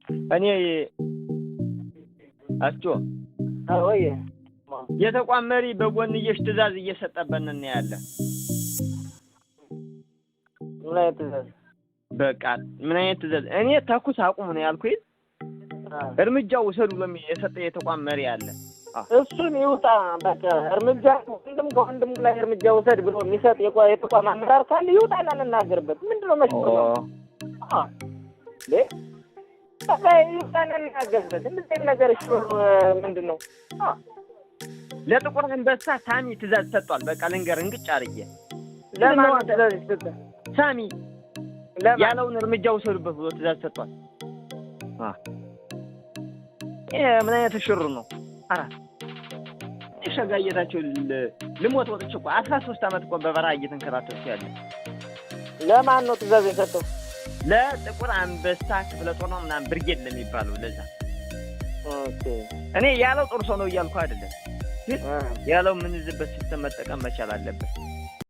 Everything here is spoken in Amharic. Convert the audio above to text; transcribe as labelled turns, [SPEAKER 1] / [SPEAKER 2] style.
[SPEAKER 1] እኔ አስጮ
[SPEAKER 2] ወይ
[SPEAKER 1] የተቋም መሪ በጎንየሽ ትእዛዝ እየሰጠበን ነው ያለ።
[SPEAKER 2] ምን አይነት ትእዛዝ?
[SPEAKER 1] በቃ ምን አይነት ትእዛዝ? እኔ ተኩስ አቁም ነው ያልኩኝ። እርምጃው ውሰዱ ብሎ የሰጠ የተቋም መሪ አለ።
[SPEAKER 2] እሱን ይውጣ በቃ እርምጃ ወንድም ከወንድም ላይ እርምጃ ውሰድ ብሎ የሚሰጥ የተቋም አመራር ካለ ይውጣና እንናገርበት። ምንድነው መሽቆ? በቃ ይውጣና እንናገርበት። እንደዚህ ነገር እሺ ምንድነው?
[SPEAKER 1] ለጥቁር አንበሳ ሳሚ ትእዛዝ ሰጥቷል። በቃ ልንገር እንግጭ አርጌ
[SPEAKER 2] ለማን ትእዛዝ ሰጥቷል?
[SPEAKER 1] ሳሚ ያለውን እርምጃ ውሰዱበት ብሎ ትእዛዝ ሰጥቷል። ምን አይነት ሽሩ ነው? ሸጋየታቸው ልሞት ወጥቼ እኮ 13 አመት እኮ በበረሃ እየተንከራተትኩ ያለ።
[SPEAKER 2] ለማን ነው ትእዛዝ የሰጠው?
[SPEAKER 1] ለጥቁር አንበሳ ክፍለ ጦር ነው ምናምን ብርጌድ ለሚባለው ለዛ።
[SPEAKER 2] ኦኬ
[SPEAKER 1] እኔ ያለው ጦር ሰው ነው እያልኩ አይደለም፣ ግን ያለው ምን ዝበት ሲስተም መጠቀም መቻል አለበት።